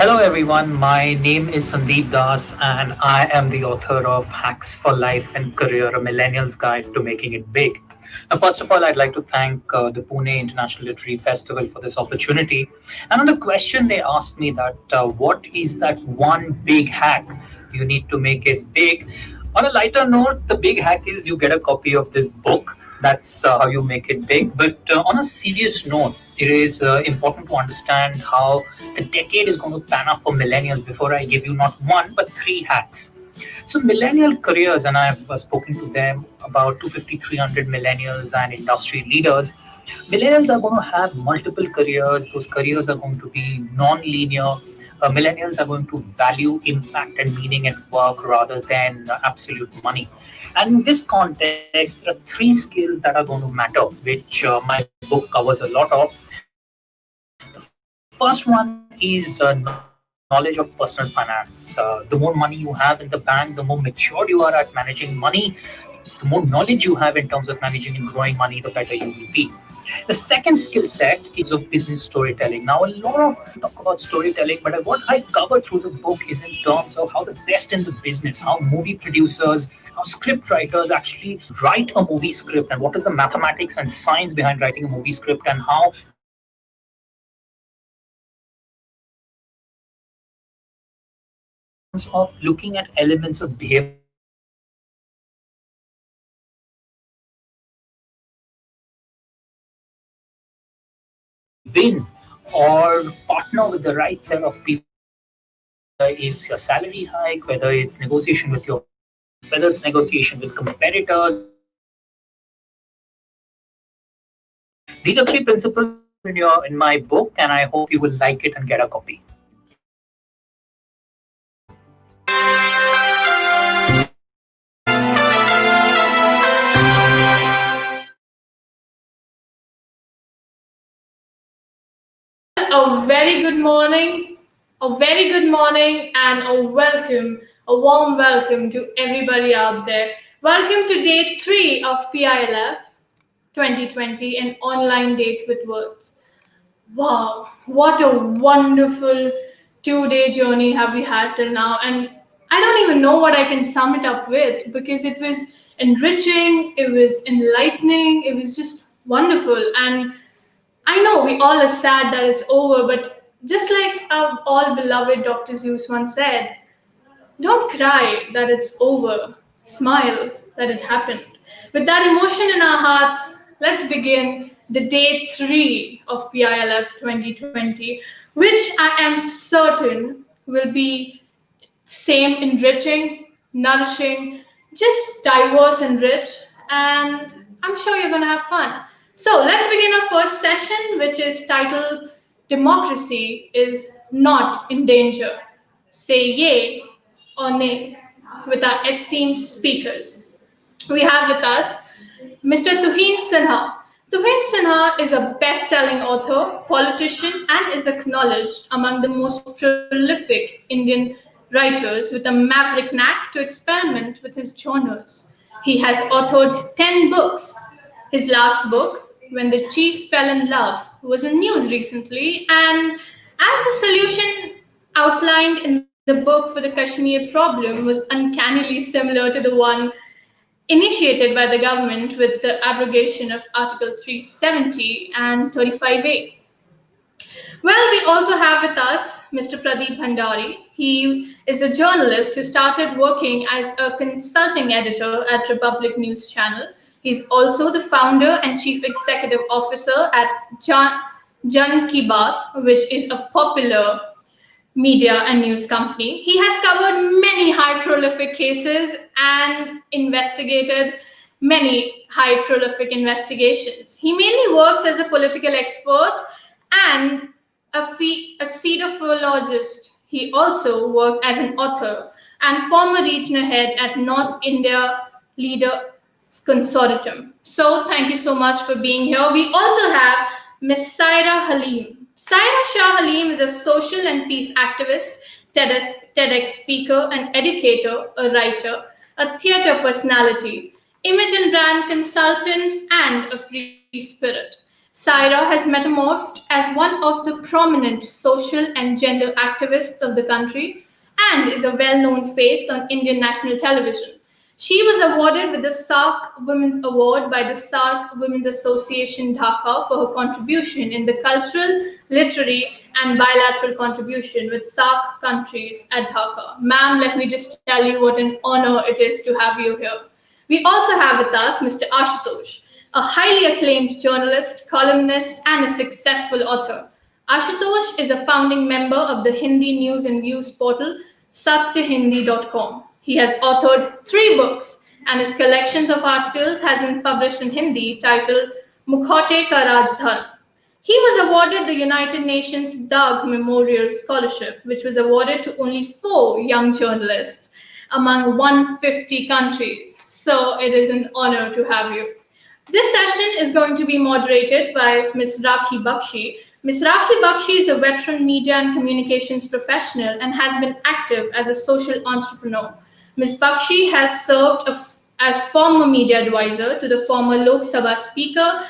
Hello, everyone. My name is Sandeep Das, and I am the author of Hacks for Life and Career, a Millennial's Guide to Making It Big. Now, first of all, I'd like to thank the Pune International Literary Festival for this opportunity. And on the question they asked me that what is that one big hack you need to make it big? On a lighter note, the big hack is you get a copy of this book. That's how you make it big. But on a serious note, it is important to understand how the decade is going to pan out for millennials before I give you not one, but three hacks. So, millennial careers, and I've spoken to them about 250, 300 millennials and industry leaders. Millennials are going to have multiple careers. Those careers are going to be non linear. Millennials are going to value impact and meaning at work rather than absolute money. And in this context, there are three skills that are going to matter, which my book covers a lot of. The first one is knowledge of personal finance. The more money you have in the bank, the more mature you are at managing money, the more knowledge you have in terms of managing and growing money, the better you will be. The second skill set is of business storytelling. Now, a lot of people talk about storytelling, but what I cover through the book is in terms of how the best in the business, how movie producers, how script writers actually write a movie script, and what is the mathematics and science behind writing a movie script, and how they use storytelling to tell a story in terms of looking at elements of behavioral psychology, psychology and psychology of business, and how they use storytelling to win or partner with the right set of people, whether it's your salary hike, whether it's negotiation with your boss, whether it's negotiation with competitors, whether it's negotiation with customers. These are three principles I cover in my book, and I hope you will like it and get a copy. A very good morning, and a warm welcome to everybody out there. Welcome to day three of PILF 2020, an online date with words. Wow, what a wonderful 2 day journey have we had till now. And I don't even know what I can sum it up with because it was enriching, it was enlightening, it was just wonderful. And I know we all are sad that it's over, but just like our all beloved Dr. Zeus once said, don't cry that it's over, smile that it happened. With that emotion in our hearts, let's begin the day three of PILF 2020, which I am certain will be same enriching, nourishing, just diverse and rich, and I'm sure you're going to have fun. So let's begin our first session, which is titled Democracy is Not in Danger. Say yay or nay with our esteemed speakers. We have with us Mr. Tuhin Sinha. Tuhin Sinha is a best selling author, politician, and is acknowledged among the most prolific Indian writers with a maverick knack to experiment with his genres. He has authored 10 books. His last book, When the Chief Fell in Love, was in news recently, and as the solution outlined in the book for the Kashmir problem was uncannily similar to the one initiated by the government with the abrogation of Article 370 and 35A. Well, we also have with us Mr. Pradeep Bhandari. He is a journalist who started working as a consulting editor at Republic News Channel. He's also the founder and chief executive officer at Jan Ki Baat, which is a popular media and news company. He has covered many high prolific cases and investigated many high prolific investigations. He mainly works as a political expert and a pseudophologist. He also worked as an author and former regional head at North India Leader Consortium. So thank you so much for being here. We also have Ms. Saira Halim. Saira Shah Halim is a social and peace activist, TEDx speaker, an educator, a writer, a theater personality, image and brand consultant, and a free spirit. Saira has metamorphed as one of the prominent social and gender activists of the country and is a well known face on Indian national television. She was awarded with the SARC Women's Award by the SARC Women's Association Dhaka for her contribution in the cultural, literary, and bilateral contribution with SARC countries at Dhaka. Ma'am, let me just tell you what an honor it is to have you here. We also have with us Mr. Ashutosh, a highly acclaimed journalist, columnist, and a successful author. Ashutosh is a founding member of the Hindi news and views portal satyahindi.com. He has authored 3 books, and his collections of articles has been published in Hindi titled Mukhote Ka Rajdhan. He was awarded the United Nations Doug Memorial Scholarship, which was awarded to only 4 young journalists among 150 countries. So it is an honor to have you. This session is going to be moderated by Ms. Rakhi Bakshi. Ms. Rakhi Bakshi is a veteran media and communications professional and has been active as a social entrepreneur. Ms. Bakshi has served as former media advisor to the former Lok Sabha Speaker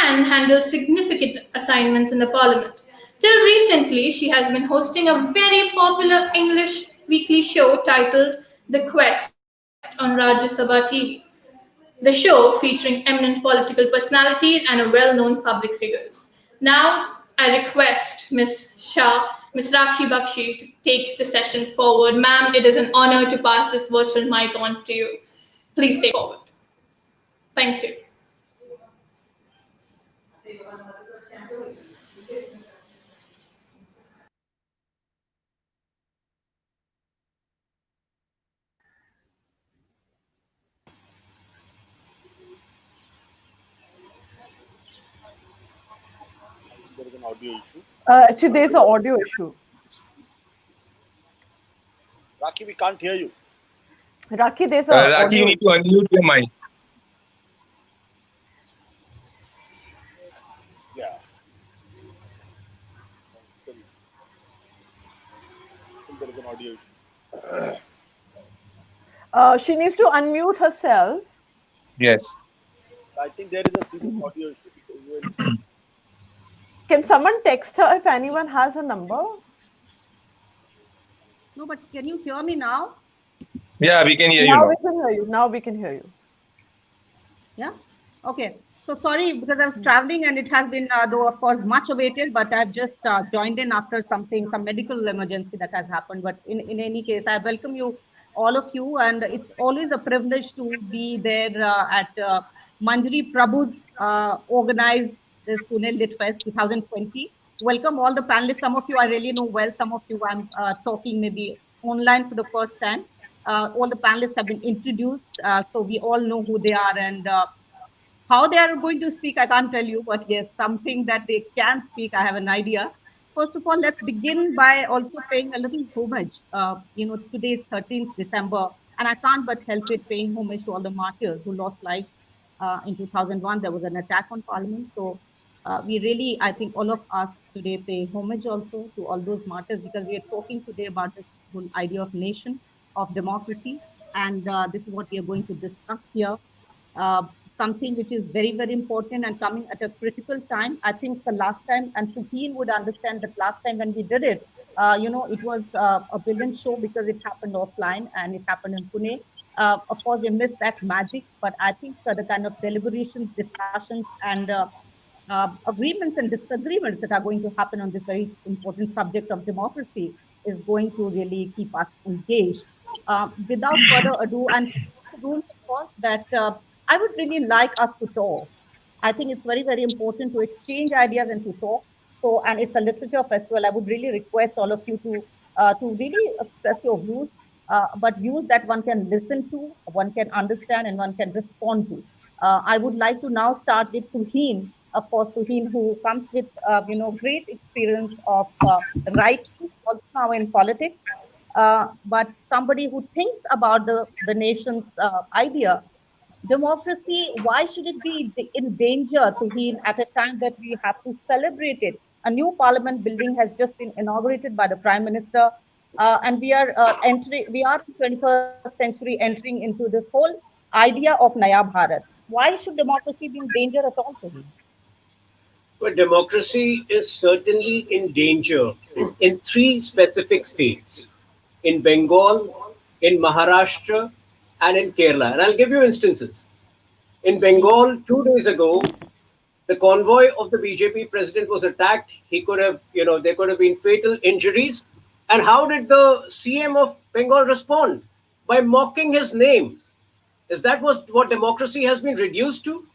and handled significant assignments in the parliament. Till recently, she has been hosting a very popular English weekly show titled The Quest on Rajya Sabha TV. The show featuring eminent political personalities and a well-known public figures. Now, I request Ms. Rakshi Bakshi, to take the session forward. Ma'am, it is an honor to pass this virtual mic on to you. Please take forward. Thank you. There is an audio issue. Actually, there's an audio issue. Rakhi, we can't hear you. Rakhi, there's a Rakhi, audio you need to unmute your mic. Yeah. There is an audio issue. She needs to unmute herself. Yes. I think there is a serious audio issue. Because Can someone text her if anyone has a number? No, but can you hear me now? Yeah, we can hear you Now now. we can hear you. Now we can hear you. Yeah. Okay. So sorry because I was traveling and it has been, though of course much awaited, but I've just joined in after some medical emergency that has happened. But in any case, I welcome you, all of you, and it's always a privilege to be there at Manjari Prabhu's organized this Pune Lit Fest 2020. Welcome all the panelists. Some of you I really know well. Some of you I'm talking maybe online for the first time. All the panelists have been introduced, so we all know who they are and how they are going to speak. I can't tell you, but yes, something that they can speak, I have an idea. First of all, let's begin by also paying a little homage. Today is 13th December, and I can't but help it paying homage to all the martyrs who lost life in 2001. There was an attack on Parliament, so we really, I think all of us today pay homage also to all those martyrs, because we are talking today about this whole idea of nation, of democracy, and this is what we are going to discuss here. Something which is very, very important and coming at a critical time. I think the last time, and Shaheen would understand that last time when we did it, it was a brilliant show because it happened offline and it happened in Pune. Of course, we missed that magic, but I think the kind of deliberations, discussions, and agreements and disagreements that are going to happen on this very important subject of democracy is going to really keep us engaged. Without further ado, and rules, of course, that I would really like us to talk. I think it's very, very important to exchange ideas and to talk. So, and it's a literature festival. I would really request all of you to really express your views, but views that one can listen to, one can understand, and one can respond to. I would like to now start with Suheen. Of course, Suheen, who comes with great experience of writing, also now in politics, but somebody who thinks about the nation's idea. Democracy, why should it be in danger, Suheen, at a time that we have to celebrate it? A new parliament building has just been inaugurated by the Prime Minister, and we are in 21st century entering into this whole idea of Naya Bharat. Why should democracy be in danger at all, Suheen? Well, democracy is certainly in danger in three specific states: in Bengal, in Maharashtra, and in Kerala. And I'll give you instances. In Bengal, 2 days ago, the convoy of the BJP president was attacked. He could have, there could have been fatal injuries. And how did the CM of Bengal respond? By mocking his name. Is that what democracy has been reduced to?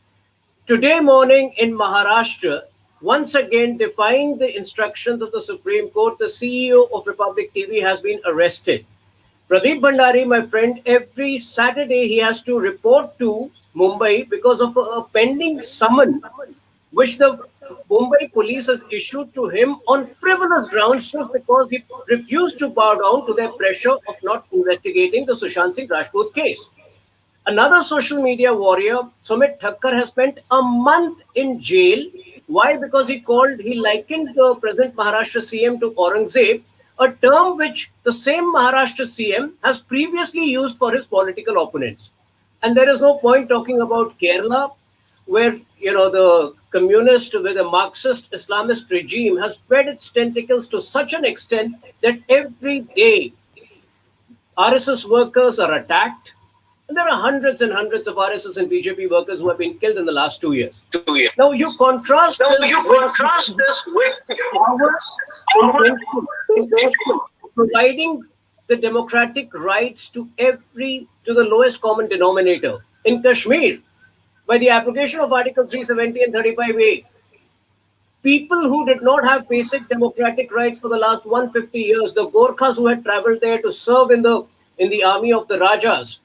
Today morning in Maharashtra, once again defying the instructions of the Supreme Court, the CEO of Republic TV has been arrested. Pradeep Bhandari, my friend, every Saturday he has to report to Mumbai because of a pending summon which the Mumbai police has issued to him on frivolous grounds just because he refused to bow down to their pressure of not investigating the Sushant Singh Rajput case. Another social media warrior, Sumit Thakkar, has spent a month in jail. Why? Because he likened the present Maharashtra CM to Aurangzeb, a term which the same Maharashtra CM has previously used for his political opponents. And there is no point talking about Kerala, where the communist with a Marxist Islamist regime has spread its tentacles to such an extent that every day RSS workers are attacked. And there are hundreds and hundreds of RSS and BJP workers who have been killed in the last 2 years. Now you contrast this with providing the democratic rights to the lowest common denominator. In Kashmir, by the abrogation of Article 370 and 35A, people who did not have basic democratic rights for the last 150 years, the Gorkhas who had traveled there to serve in the army of the Rajas,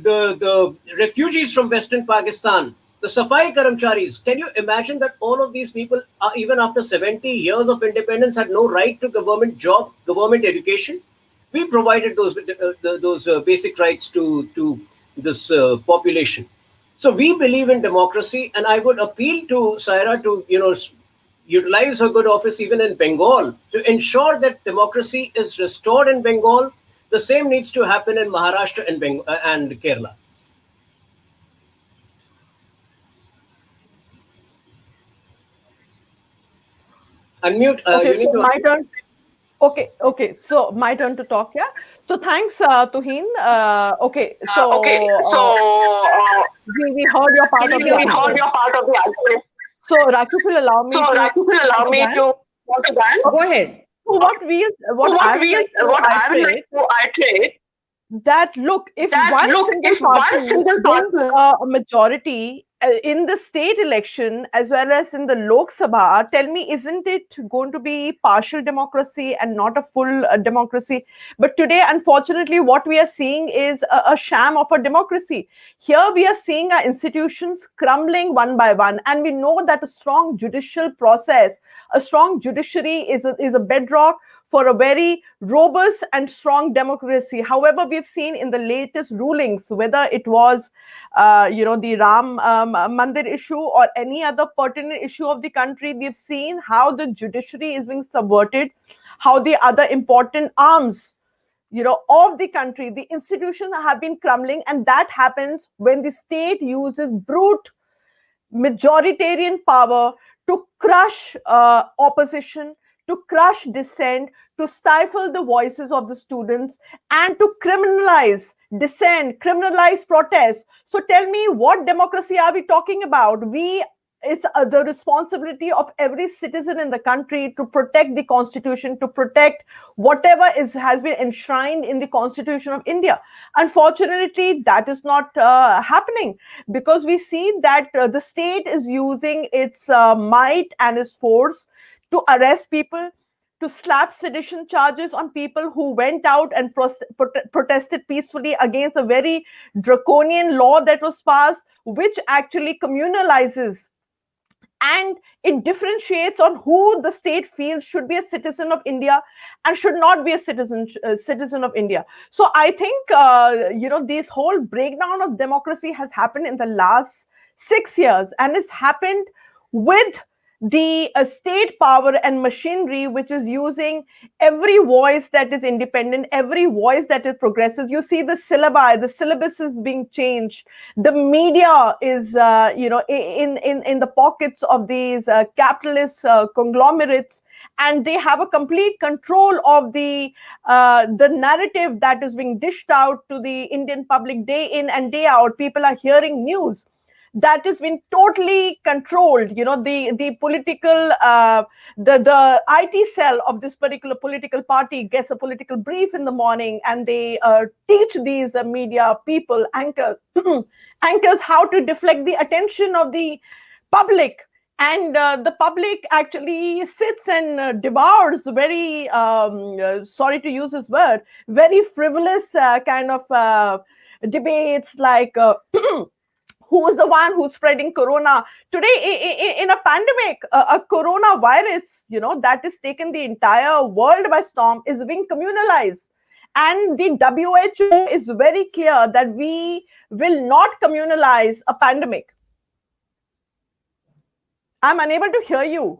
the refugees from Western Pakistan, the Safai Karamcharis. Can you imagine that all of these people, even after 70 years of independence, had no right to government job, government education? We provided those basic rights to this population. So we believe in democracy, and I would appeal to Saira to utilize her good office even in Bengal to ensure that democracy is restored in Bengal. The same needs to happen in Maharashtra and Kerala. Unmute. Okay, so my turn. Okay. So my turn to talk. Yeah. So thanks, Tuhin. We heard your part of the argument. So Rakib will allow me. to go ahead. So what I would like to iterate that look, if one single party a majority in the state election as well as in the Lok Sabha, tell me, isn't it going to be partial democracy and not a full democracy? But today, unfortunately, what we are seeing is a sham of a democracy. Here we are seeing our institutions crumbling one by one, and we know that a strong judicial process, a strong judiciary is a bedrock for a very robust and strong democracy. However, we've seen in the latest rulings, whether it was, the Ram Mandir issue or any other pertinent issue of the country, we've seen how the judiciary is being subverted, how the other important arms, of the country, the institutions have been crumbling, and that happens when the state uses brute majoritarian power to crush opposition, to crush dissent, to stifle the voices of the students, and to criminalize dissent, criminalize protest. So tell me, what democracy are we talking about? It's the responsibility of every citizen in the country to protect the constitution, to protect whatever has been enshrined in the Constitution of India. Unfortunately, that is not happening, because we see that the state is using its might and its force to arrest people, to slap sedition charges on people who went out and protested peacefully against a very draconian law that was passed, which actually communalizes and it differentiates on who the state feels should be a citizen of India and should not be a citizen of India. So I think this whole breakdown of democracy has happened in the last 6 years, and it's happened with the state power and machinery which is using every voice that is independent, every voice that is progressive. You see the syllabus is being changed. The media is, in the pockets of these capitalist conglomerates, and they have a complete control of the narrative that is being dished out to the Indian public day in and day out. People are hearing news that has been totally controlled. The political the IT cell of this particular political party gets a political brief in the morning, and they teach these media people, anchors, how to deflect the attention of the public. And the public actually sits and devours very, sorry to use this word, very frivolous kind of debates like who is the one who's spreading corona today in a pandemic. A coronavirus, that has taken the entire world by storm, is being communalized. And the WHO is very clear that we will not communalize a pandemic. I'm unable to hear you.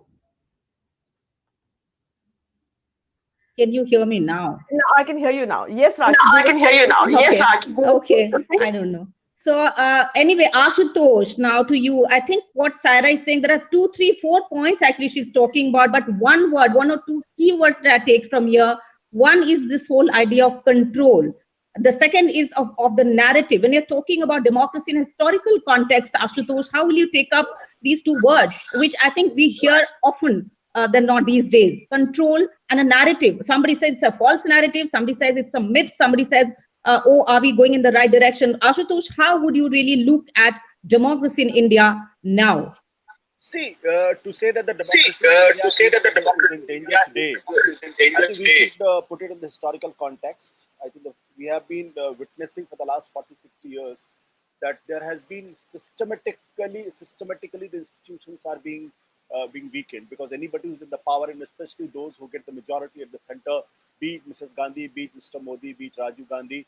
Can you hear me now? No, I can hear you now. Yes, Raki. No, I can hear you now. Okay. Yes, Raki. Okay. I don't know. So anyway, Ashutosh, now to you. I think what Saira is saying, there are 2, 3, 4 points actually she's talking about, but one or two keywords that I take from here. One is this whole idea of control. The second is of the narrative. When you're talking about democracy in historical context, Ashutosh, how will you take up these two words, which I think we hear often than not these days? Control and a narrative. Somebody says it's a false narrative. Somebody says it's a myth. Somebody says, are we going in the right direction? Ashutosh, how would you really look at democracy in India now? See, to say that the democracy is in danger today, I think we should put it in the historical context. I think we have been witnessing for the last 40, 60 years that there has been systematically the institutions are being weakened, because anybody who's in the power, and especially those who get the majority at the center, be it Mrs. Gandhi, be it Mr. Modi, be it Rajiv Gandhi,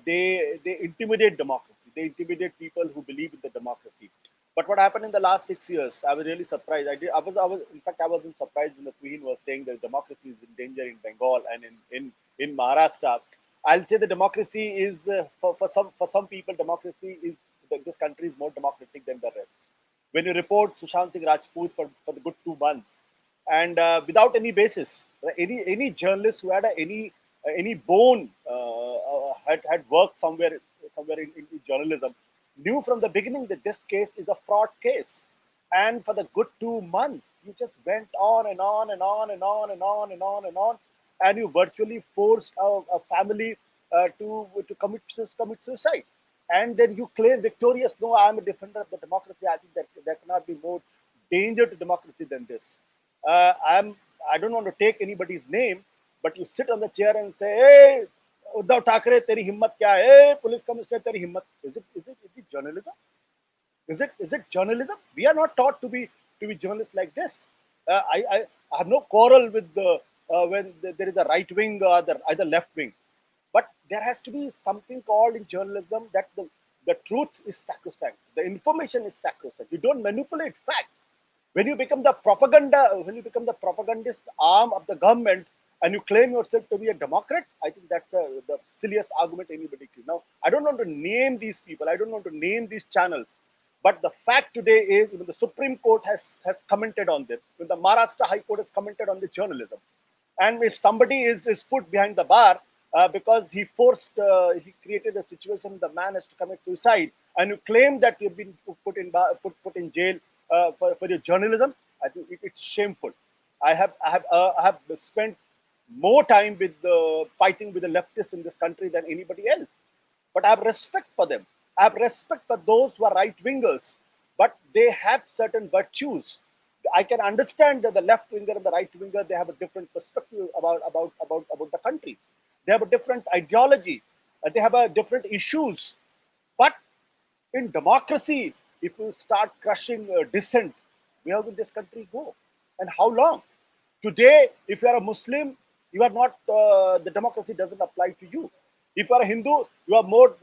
they intimidate democracy. They intimidate people who believe in the democracy. But what happened in the last 6 years, I was really surprised. I wasn't surprised when the Queen was saying that democracy is in danger in Bengal and in Maharashtra. I'll say the democracy is for some people, democracy is, this country is more democratic than the rest. When you report Sushant Singh Rajput for the good 2 months, and without any basis, any journalist who had any bone had worked somewhere in journalism knew from the beginning that this case is a fraud case. And for the good 2 months, you just went on and on and on and on and on and on and on, and you virtually forced a family to commit suicide. And then you claim victorious, no, I'm a defender of the democracy. I think that there cannot be more danger to democracy than this. I don't want to take anybody's name, but you sit on the chair and say, hey, Uddhav Thackeray, teri himmat kya hai? Hey, police commissioner, teri himmat. Is it journalism? Is it journalism? We are not taught to be journalists like this. I have no quarrel with when there is a right wing or either left wing, but there has to be something called in journalism that the truth is sacrosanct. The information is sacrosanct. You don't manipulate facts. When you become the propagandist arm of the government and you claim yourself to be a Democrat, I think that's the silliest argument anybody can. Now, I don't want to name these people. I don't want to name these channels. But the fact today is, even the Supreme Court has commented on this. When the Maharashtra High Court has commented on the journalism. And if somebody is put behind the bar because he created a situation the man has to commit suicide, and you claim that you've been put in jail for your journalism, I think it's shameful. I have spent more time with fighting with the leftists in this country than anybody else, but I have respect for them. I have respect for those who are right-wingers, but they have certain virtues. I can understand that the left-winger and the right-winger, they have a different perspective about the country. They have a different ideology. They have a different issues. But in democracy, if you start crushing dissent, where will this country go? And how long? Today, if you are a Muslim, you are not. The democracy doesn't apply to you. If you are a Hindu, you are more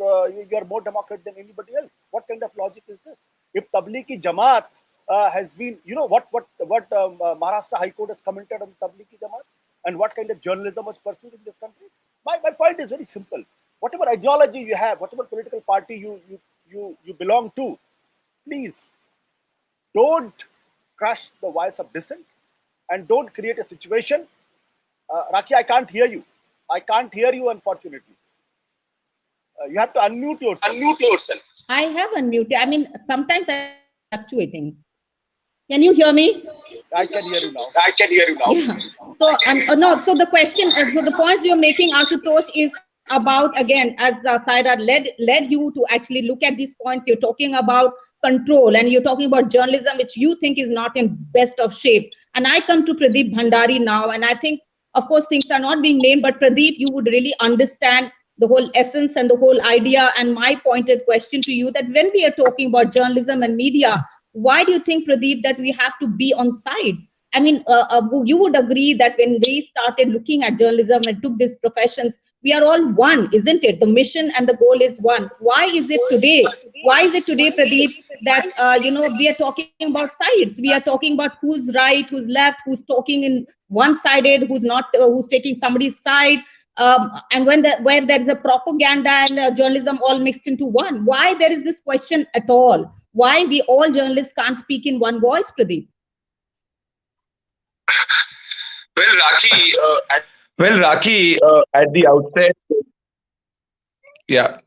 Democrat than anybody else. What kind of logic is this? If Tablighi Jamaat has been, you know, what Maharashtra High Court has commented on Tablighi Jamaat and what kind of journalism was pursued in this country. My point is very simple. Whatever ideology you have, whatever political party you belong to, please don't crush the voice of dissent and don't create a situation. Rakhi, I can't hear you. I can't hear you, unfortunately. You have to unmute yourself. I have unmuted. I mean, sometimes I'm fluctuating. Can you hear me? I can hear you now. Yeah. So, no, so the question, so the points you're making, Ashutosh, is about, again, as Saira led you to actually look at these points. You're talking about control and you're talking about journalism, which you think is not in best of shape. And I come to Pradeep Bhandari now, and I think, of course, things are not being named, but Pradeep, you would really understand the whole essence and the whole idea. And my pointed question to you, that when we are talking about journalism and media, why do you think, Pradeep, that we have to be on sides? I mean, you would agree that when we started looking at journalism and took these professions, we are all one, isn't it? The mission and the goal is one. Why is it today? Why is it today, Pradeep, that we are talking about sides? We are talking about who's right, who's left, who's talking in one-sided, who's not, who's taking somebody's side. And where there is a propaganda and journalism all mixed into one. Why there is this question at all? Why we all journalists can't speak in one voice, Pradeep? Well, Rakhi, at the outset, yeah,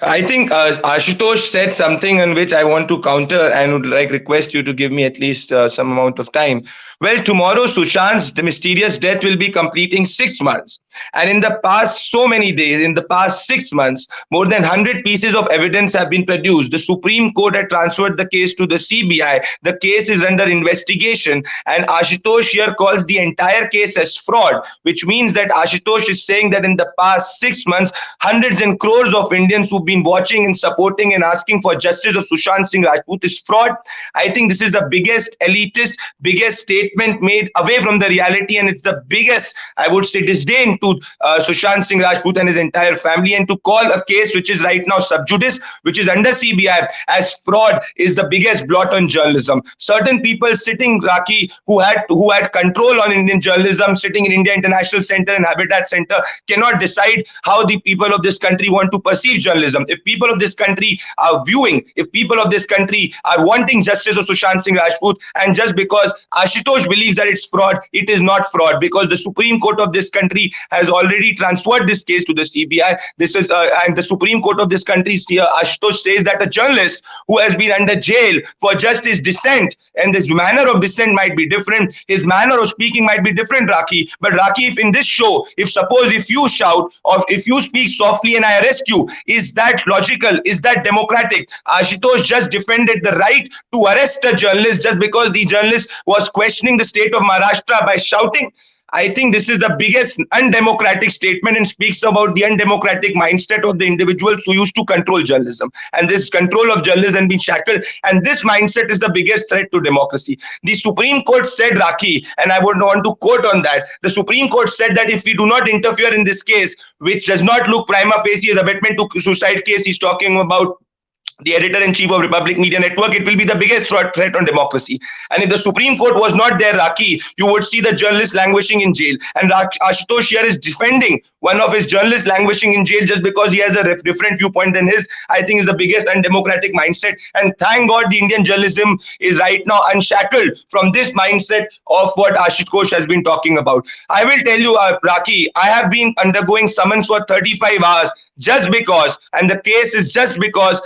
I think Ashutosh said something on which I want to counter and would request you to give me at least some amount of time. Well, tomorrow Sushant's mysterious death will be completing 6 months. And in the past so many days, in the past 6 months, more than 100 pieces of evidence have been produced. The Supreme Court had transferred the case to the CBI. The case is under investigation. And Ashutosh here calls the entire case as fraud, which means that Ashutosh is saying that in the past 6 months, hundreds and crores of Indians who've been watching and supporting and asking for justice of Sushant Singh Rajput is fraud. I think this is the biggest elitist, biggest statement made away from the reality, and it's the biggest, I would say, disdain to Sushant Singh Rajput and his entire family. And to call a case which is right now sub judice, which is under CBI, as fraud is the biggest blot on journalism. Certain people sitting, Rakhi, who had control on Indian journalism, sitting in India International Center and Habitat Center, cannot decide how the people of this country want to perceive journalism. If people of this country are viewing, if people of this country are wanting justice of Sushant Singh Rajput, and just because Ashutosh believes that it's fraud, it is not fraud, because the Supreme Court of this country has already transferred this case to the CBI. This is and the Supreme Court of this country, Ashutosh says that a journalist who has been under jail for just his dissent, and this manner of dissent might be different, his manner of speaking might be different, Rakhi. But Rakhi, if in this show, if you shout or if you speak softly and I arrest you, is that logical? Is that democratic? Ashutosh just defended the right to arrest a journalist just because the journalist was questioning the state of Maharashtra by shouting. I think this is the biggest undemocratic statement and speaks about the undemocratic mindset of the individuals who used to control journalism. And this control of journalism been shackled. And this mindset is the biggest threat to democracy. The Supreme Court said, Rakhi, and I would want to quote on that, the Supreme Court said that if we do not interfere in this case, which does not look prima facie as abetment to suicide case, he's talking about the editor-in-chief of Republic Media Network, it will be the biggest threat on democracy. And if the Supreme Court was not there, Rakhi, you would see the journalist languishing in jail. And Ashutosh here is defending one of his journalists languishing in jail just because he has a different viewpoint than his. I think is the biggest undemocratic mindset. And thank God the Indian journalism is right now unshackled from this mindset of what Ashutosh has been talking about. I will tell you, Rakhi, I have been undergoing summons for 35 hours just because, and the case is just because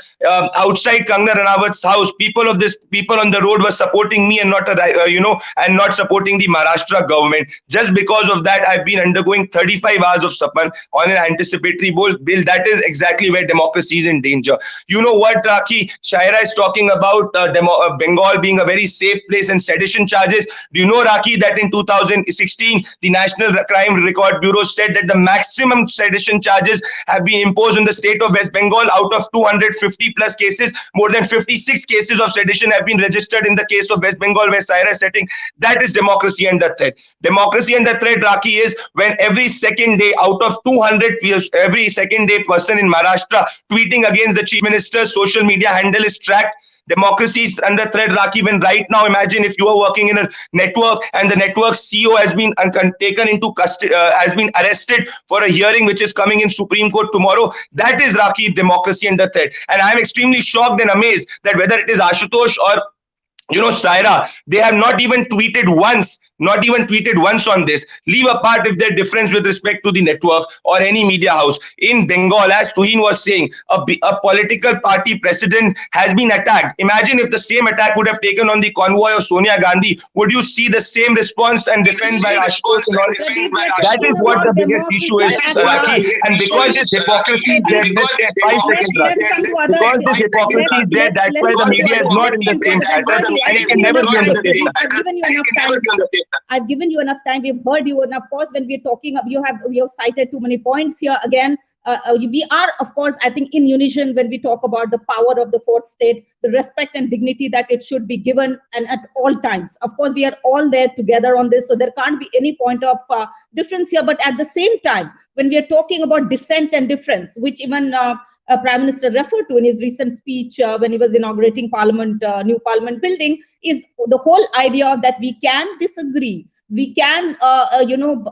outside Kangana Ranawat's house, people on the road were supporting me and not and not supporting the Maharashtra government. Just because of that, I've been undergoing 35 hours of summon on an anticipatory bill. That is exactly where democracy is in danger. You know what, Rakhi? Shaira is talking about Bengal being a very safe place and sedition charges. Do you know, Rakhi, that in 2016, the National Crime Record Bureau said that the maximum sedition charges have been imposed on the state of West Bengal. Out of 250 plus cases, more than 56 cases of sedition have been registered in the case of West Bengal, where Saira is setting. That is democracy under threat. Democracy under threat, Rakhi, is when every second day out of 200, every second day person in Maharashtra tweeting against the chief minister's social media handle is tracked. democracy is under threat, Rakhi, when right now, imagine if you are working in a network and the network CEO has been taken into custody, has been arrested for a hearing which is coming in Supreme Court tomorrow. That is, Rakhi, democracy under threat. And I'm extremely shocked and amazed that whether it is Ashutosh or Saira, they have not even tweeted once on this. Leave apart if their difference with respect to the network or any media house. In Bengal, as Tuhin was saying, a political party president has been attacked. Imagine if the same attack would have taken on the convoy of Sonia Gandhi. Would you see the same response and defend by Ashutosh? That is what the biggest issue is, Rakhi. And because this hypocrisy is there, because this hypocrisy is there, that's why the media is not in the same pattern. And it can never be on the same I've given you enough time. We've heard you. And of course, when we're talking, you have cited too many points here. Again, we are, of course, I think in unison when we talk about the power of the fourth state, the respect and dignity that it should be given, and at all times. Of course, we are all there together on this, so there can't be any point of difference here. But at the same time, when we are talking about dissent and difference, which even Prime Minister referred to in his recent speech when he was inaugurating Parliament, new Parliament building, is the whole idea of that we can disagree. We can,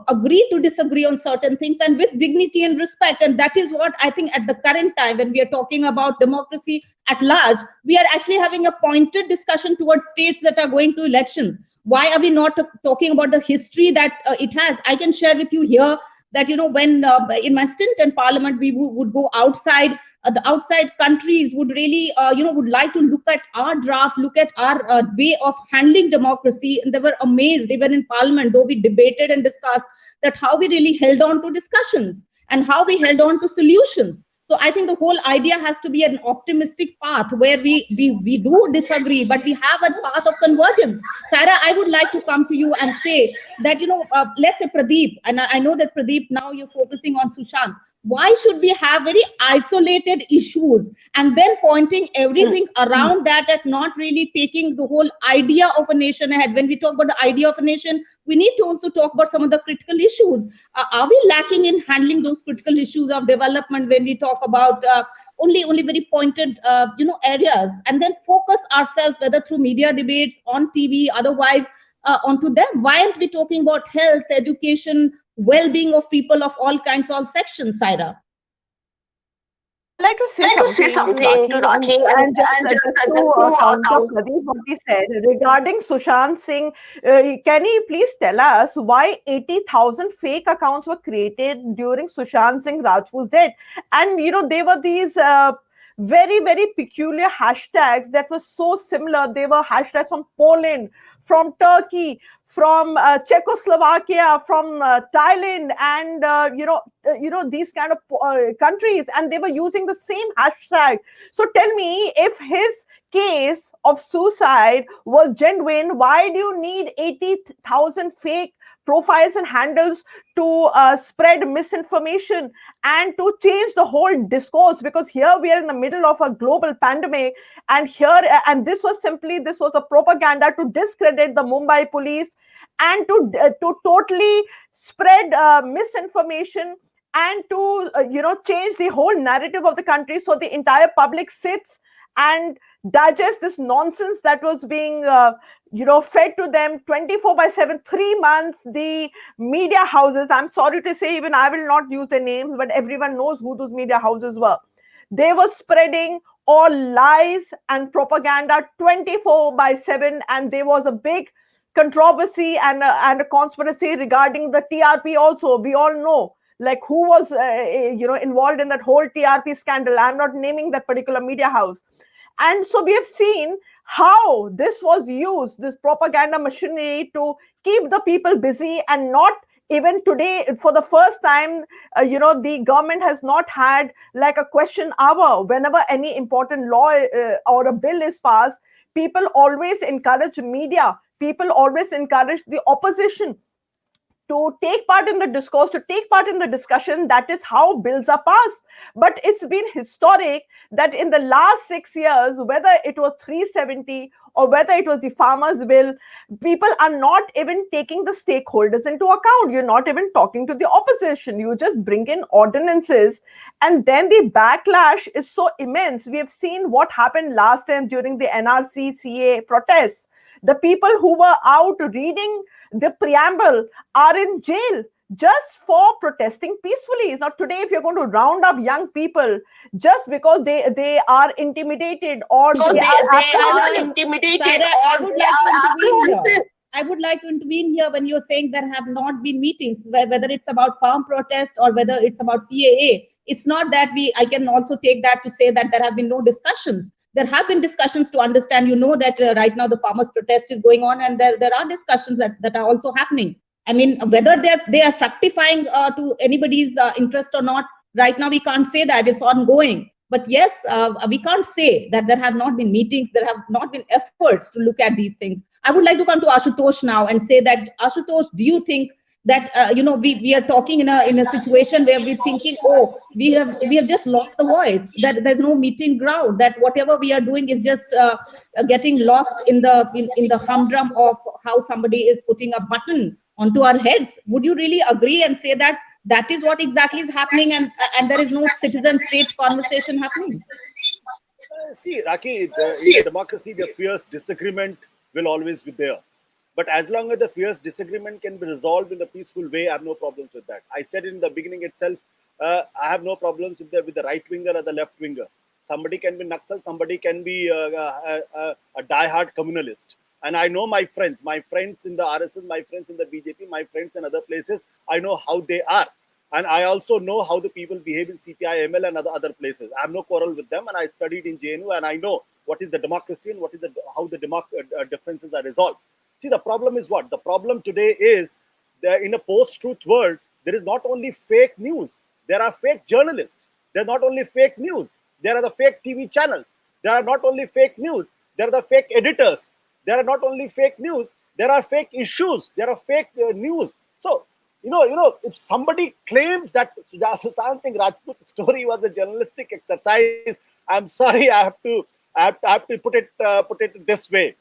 agree to disagree on certain things and with dignity and respect. And that is what I think at the current time, when we are talking about democracy at large, we are actually having a pointed discussion towards states that are going to elections. Why are we not talking about the history that it has? I can share with you here that, when in my stint in Parliament, we would go outside, the outside countries would really, would like to look at our draft, look at our way of handling democracy. And they were amazed, even in Parliament, though we debated and discussed that how we really held on to discussions and how we held on to solutions. So I think the whole idea has to be an optimistic path where we do disagree, but we have a path of convergence. Saira, I would like to come to you and say that, let's say Pradeep, and I know that Pradeep, now you're focusing on Sushant. Why should we have very isolated issues and then pointing everything around that and not really taking the whole idea of a nation ahead? When we talk about the idea of a nation, we need to also talk about some of the critical issues. Are we lacking in handling those critical issues of development when we talk about only very pointed areas, and then focus ourselves, whether through media debates, on TV, otherwise, onto them? Why aren't we talking about health, education, well-being of people of all kinds, all sections, Saira? I'd like to say something to Rakhi and just to counter Pradeep what he said regarding Sushant Singh. Can you please tell us why 80,000 fake accounts were created during Sushant Singh Rajput's death? And they were these very, very peculiar hashtags that were so similar. They were hashtags from Poland, from Turkey, from Czechoslovakia, from Thailand, and these kind of countries, and they were using the same hashtag. So tell me, if his case of suicide was genuine, why do you need 80,000 fake profiles and handles to spread misinformation and to change the whole discourse? Because here we are in the middle of a global pandemic, and this was a propaganda to discredit the Mumbai police and to totally spread misinformation and to change the whole narrative of the country, so the entire public sits and digest this nonsense that was being fed to them 24/7, 3 months. The media houses, I'm sorry to say, even I will not use their names, but everyone knows who those media houses were. They were spreading all lies and propaganda 24/7, and there was a big controversy and a conspiracy regarding the TRP also. We all know who was involved in that whole TRP scandal. I'm not naming that particular media house. And so we have seen how this was used, this propaganda machinery, to keep the people busy. And not even today, for the first time, the government has not had a question hour whenever any important law or a bill is passed. People always encourage media. People always encourage the opposition to take part in the discourse, to take part in the discussion. That is how bills are passed. But it's been historic that in the last 6 years, whether it was 370 or whether it was the farmers' bill, people are not even taking the stakeholders into account. You're not even talking to the opposition. You just bring in ordinances, and then the backlash is so immense. We have seen what happened last time during the NRC CA protests. The people who were out reading the preamble are in jail just for protesting peacefully. Now, today, if you're going to round up young people just because they are intimidated or Because they are intimidated Saira, or I would like to intervene here when you're saying there have not been meetings, whether it's about farm protest or whether it's about CAA. It's not that I can also take that to say that there have been no discussions. There have been discussions to understand, that right now the farmers' protest is going on, and there are discussions that are also happening. I mean, whether they are fructifying to anybody's interest or not, right now we can't say that. It's ongoing. But yes, we can't say that there have not been meetings, there have not been efforts to look at these things. I would like to come to Ashutosh now and say that, Ashutosh, do you think that we are talking in a situation where we're thinking, oh, we have just lost the voice, that there's no meeting ground, that whatever we are doing is just getting lost in the humdrum of how somebody is putting a button onto our heads? Would you really agree and say that that is what exactly is happening, and there is no citizen state conversation happening? See, Raki, in a democracy, the fierce disagreement will always be there. But as long as the fierce disagreement can be resolved in a peaceful way, I have no problems with that. I said in the beginning itself, I have no problems with the right winger or the left winger. Somebody can be Naxal, somebody can be a die-hard communalist. And I know my friends in the RSS, my friends in the BJP, my friends in other places, I know how they are. And I also know how the people behave in CPI, ML and other places. I have no quarrel with them, and I studied in JNU, and I know what is the democracy and how the differences are resolved. See, the problem is what? The problem today is that in a post-truth world, there is not only fake news, there are fake journalists. There are not only fake news, there are the fake TV channels. There are not only fake news, there are the fake editors. There are not only fake news, there are fake issues, there are fake news. So, if somebody claims that Sushant Singh Rajput's story was a journalistic exercise, I'm sorry, I have to put it this way.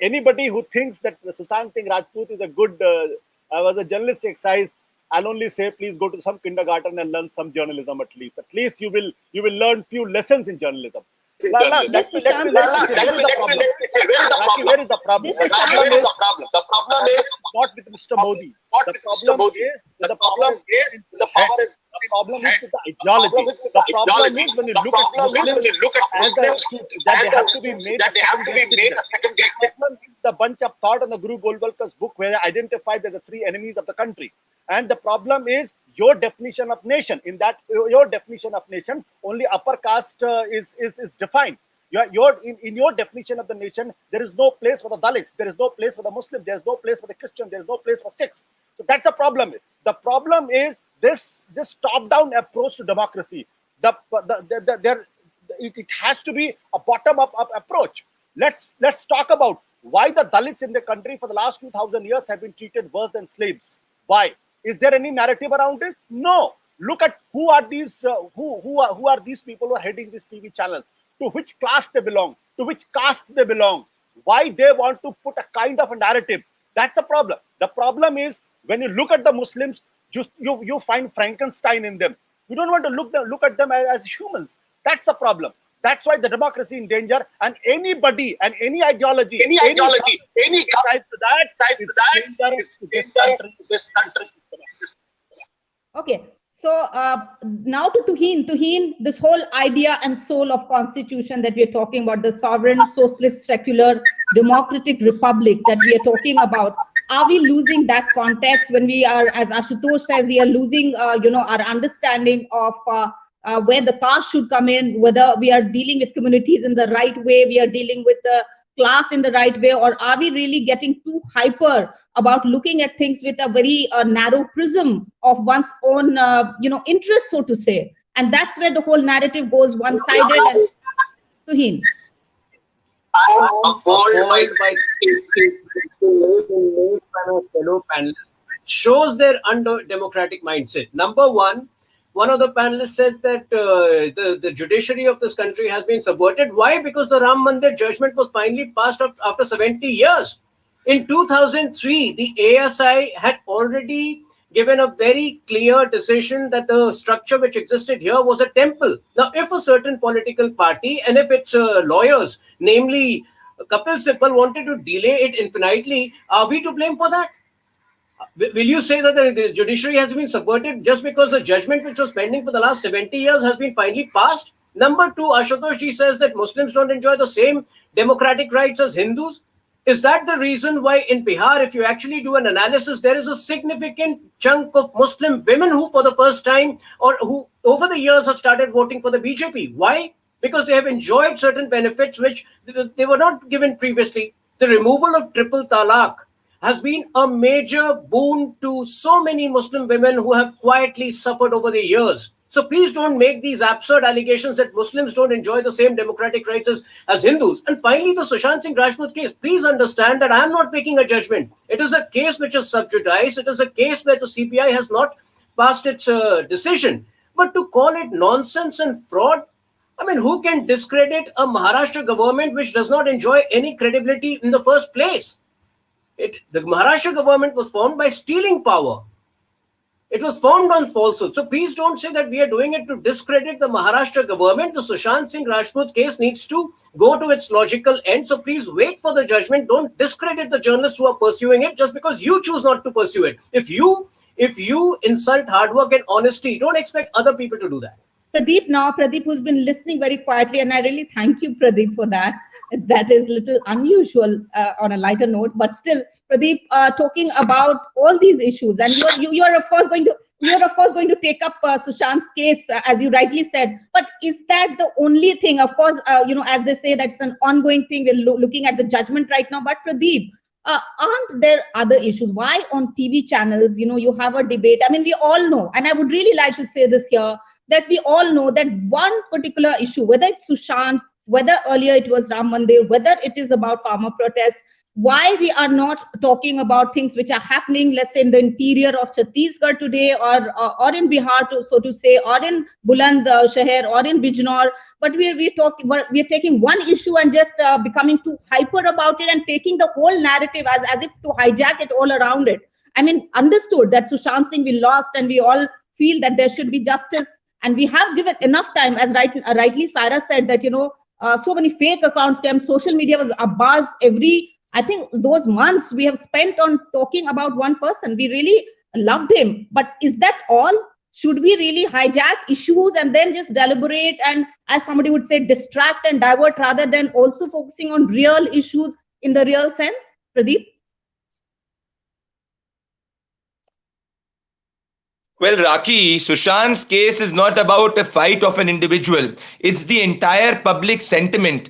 Anybody who thinks that Sushant Singh Rajput is a good was a journalistic exercise, I'll only say, please go to some kindergarten and learn some journalism at least. At least you will learn few lessons in journalism. Let me say, where is the problem? The problem is not with Mr. Modi. The problem is with the ideology. The problem is when you look at Muslims that they have to be made a second citizen. The bunch of thought on the Guru Golwalkar's book, where I identified the three enemies of the country. And the problem is your definition of nation. In that, your definition of nation, only upper caste is defined. In your definition of the nation, there is no place for the Dalits, there is no place for the Muslims, there is no place for the Christian, there is no place for Sikhs. So that's the problem. The problem is this top-down approach to democracy. It has to be a bottom-up approach. Let's talk about why the Dalits in the country for the last 2,000 years have been treated worse than slaves. Why? Is there any narrative around it? No. Look at who are these who are these people who are heading these TV channels, to which class they belong, to which caste they belong, why they want to put a kind of a narrative. That's the problem. The problem is when you look at the Muslims, you find Frankenstein in them. You don't want to look at them as humans. That's the problem. That's why the democracy in danger, and anybody and any ideology tries to that is dangerous to this country. Okay, so now to Tuhin. Tuhin, this whole idea and soul of constitution that we are talking about, the sovereign, socialist, secular, democratic republic that we are talking about, are we losing that context when we are, as Ashutosh says, we are losing, our understanding of where the caste should come in, whether we are dealing with communities in the right way, we are dealing with the class in the right way, or are we really getting too hyper about looking at things with a very narrow prism of one's own, interest, so to say? And that's where the whole narrative goes one-sided. Tuhin. I am appalled by fellow panelists shows their undemocratic mindset. Number one of the panelists said that the judiciary of this country has been subverted. Why? Because the Ram Mandir judgment was finally passed after 70 years. In 2003, the ASI had already given a very clear decision that the structure which existed here was a temple. Now, if a certain political party and if its lawyers, namely Kapil Sibal, wanted to delay it infinitely, are we to blame for that? Will you say that the judiciary has been subverted just because the judgment which was pending for the last 70 years has been finally passed? Number two, Ashutosh Ji says that Muslims don't enjoy the same democratic rights as Hindus. Is that the reason why in Bihar, if you actually do an analysis, there is a significant chunk of Muslim women who for the first time or who over the years have started voting for the BJP? Why? Because they have enjoyed certain benefits which they were not given previously. The removal of triple talaq has been a major boon to so many Muslim women who have quietly suffered over the years. So please don't make these absurd allegations that Muslims don't enjoy the same democratic rights as Hindus. And finally, the Sushant Singh Rajput case. Please understand that I am not making a judgment. It is a case which is sub judice. It is a case where the CBI has not passed its decision. But to call it nonsense and fraud, I mean, who can discredit a Maharashtra government which does not enjoy any credibility in the first place? The Maharashtra government was formed by stealing power. It was formed on falsehood. So please don't say that we are doing it to discredit the Maharashtra government. The Sushant Singh Rajput case needs to go to its logical end. So please wait for the judgment. Don't discredit the journalists who are pursuing it just because you choose not to pursue it. If you insult hard work and honesty, don't expect other people to do that. Pradeep, who's been listening very quietly, and I really thank you, Pradeep, for that. That is a little unusual on a lighter note, but still, Pradeep, talking about all these issues, and you're of course going to take up Sushant's case, as you rightly said. But is that the only thing? Of course, as they say, that's an ongoing thing. We're looking at the judgment right now. But Pradeep, aren't there other issues? Why on TV channels, you have a debate? I mean, we all know, and I would really like to say this here, that we all know that one particular issue, whether it's Sushant, whether earlier it was Ram Mandir, whether it is about farmer protests, why we are not talking about things which are happening, let's say in the interior of Chhattisgarh today, or in Bihar, so to say, or in Buland Shahar, or in Bijnor, but we're taking one issue and just becoming too hyper about it and taking the whole narrative as if to hijack it all around it. I mean, understood that Sushant Singh we lost, and we all feel that there should be justice, and we have given enough time, as rightly Saira said, that so many fake accounts came. Social media was abuzz I think those months we have spent on talking about one person. We really loved him. But is that all? Should we really hijack issues and then just deliberate and, as somebody would say, distract and divert rather than also focusing on real issues in the real sense? Pradeep? Well, Raki, Sushant's case is not about a fight of an individual. It's the entire public sentiment.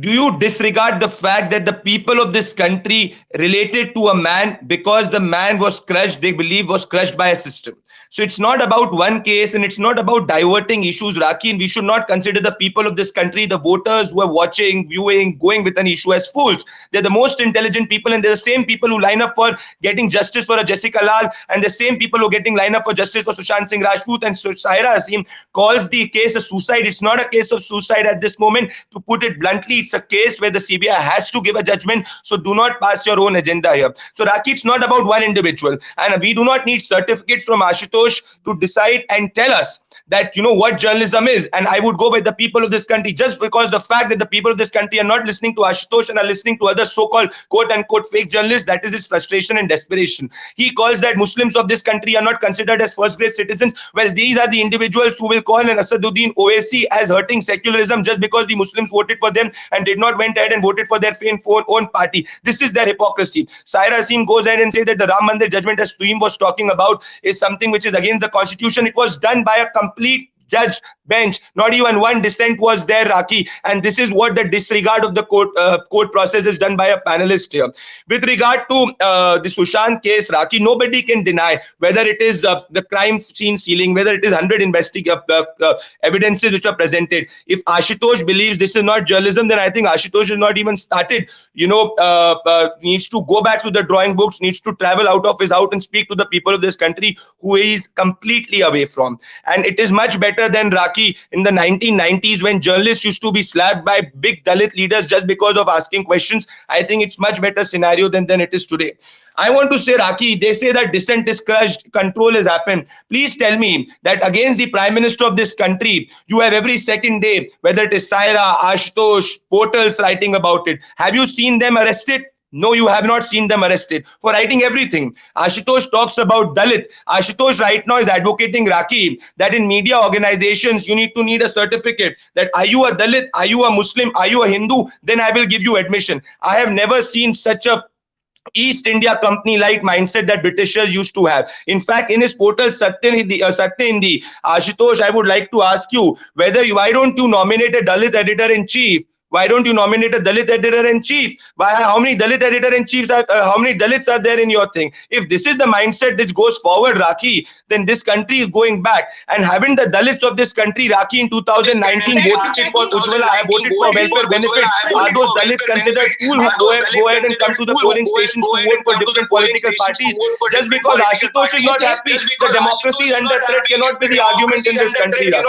Do you disregard the fact that the people of this country related to a man because the man was crushed, they believe was crushed by a system? So it's not about one case, and it's not about diverting issues, Raki, and we should not consider the people of this country, the voters who are watching, viewing, going with an issue as fools. They're the most intelligent people, and they're the same people who line up for getting justice for a Jessica Lal, and the same people who are getting line up for justice for Sushant Singh Rajput. And Saira Asim calls the case a suicide. It's not a case of suicide at this moment. To put it bluntly, it's a case where the CBI has to give a judgment. So do not pass your own agenda here. So Raki, it's not about one individual, and we do not need certificates from Ashutosh to decide and tell us that what journalism is. And I would go by the people of this country, just because the fact that the people of this country are not listening to Ashutosh and are listening to other so-called quote-unquote fake journalists. That is his frustration and desperation. He calls that Muslims of this country are not considered as first-grade citizens. Well, these are the individuals who will call an Asaduddin Owaisi as hurting secularism just because the Muslims voted for them and did not went ahead and voted for their own party. This is their hypocrisy. Saira Asim goes ahead and says that the Ram Mandir judgment, as Tuim was talking about, is something which is against the constitution. It was done by a complete judge bench. Not even one dissent was there, Raki. And this is what the disregard of the court process is done by a panelist here. With regard to the Sushant case, Raki, nobody can deny whether it is the crime scene sealing, whether it is 100 evidences which are presented. If Ashutosh believes this is not journalism, then I think Ashutosh has not even started, needs to go back to the drawing books, needs to travel out of his house and speak to the people of this country who he is completely away from. And it is much better than, Raki, in the 1990s when journalists used to be slapped by big Dalit leaders just because of asking questions. I think it's much better scenario than it is today. I want to say, Raki, they say that dissent is crushed, control has happened. Please tell me that against the Prime Minister of this country, you have every second day, whether it is Saira, Ashutosh, portals writing about it. Have you seen them arrested? No, you have not seen them arrested for writing everything. Ashutosh talks about Dalit. Ashutosh right now is advocating, Raki, that in media organizations, you need a certificate that are you a Dalit, are you a Muslim, are you a Hindu, then I will give you admission. I have never seen such a East India Company-like mindset that Britishers used to have. In fact, in his portal, Satya Hindi, Ashutosh, I would like to ask you why don't you nominate a Dalit editor-in-chief? Why don't you nominate a Dalit editor-in-chief? How many Dalit editor-in-chiefs how many Dalits are there in your thing? If this is the mindset which goes forward, Raki, then this country is going back. And haven't the Dalits of this country, Raki, in 2019 voted for Ujjwala, have voted for welfare benefits? Are those Dalits considered cool who go ahead and come to the polling stations to vote for different political parties? Just because Ashutosh is not happy, the democracy is under threat cannot be the argument in this country, Raki.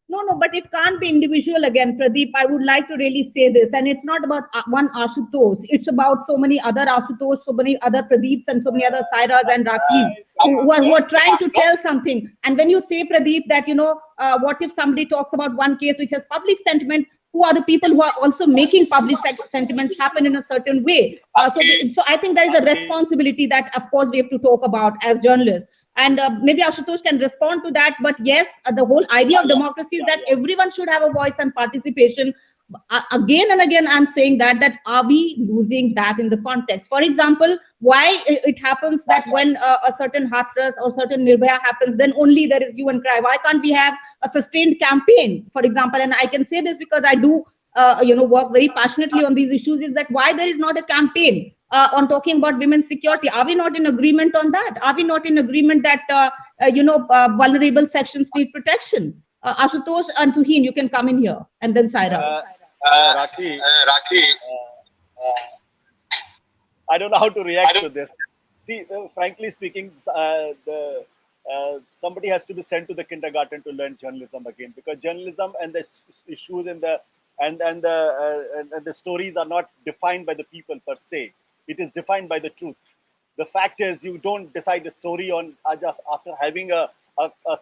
No, but it can't be individual again, Pradeep. I would like to really say this, and it's not about one Ashutosh. It's about so many other Ashutosh, so many other Pradeeps, and so many other Sairas and Rakis who are trying to tell something. And when you say, Pradeep, that what if somebody talks about one case which has public sentiment? Who are the people who are also making public sentiments happen in a certain way? So I think there is a responsibility that, of course, we have to talk about as journalists. And maybe Ashutosh can respond to that. But yes, the whole idea of democracy is that everyone should have a voice and participation. Again and again, I'm saying that are we losing that in the context? For example, why it happens that when a certain Hathras or certain Nirbhaya happens, then only there is hue and cry. Why can't we have a sustained campaign, for example? And I can say this because I do work very passionately on these issues, is that why there is not a campaign on talking about women's security? Are we not in agreement on that? Are we not in agreement that vulnerable sections need protection? Ashutosh and Tuhin, you can come in here, and then Saira. Raki, I don't know how to react to this. See, frankly speaking, somebody has to be sent to the kindergarten to learn journalism again, because journalism and the issues and the stories are not defined by the people per se. It is defined by the truth. The fact is, you don't decide a story on just after having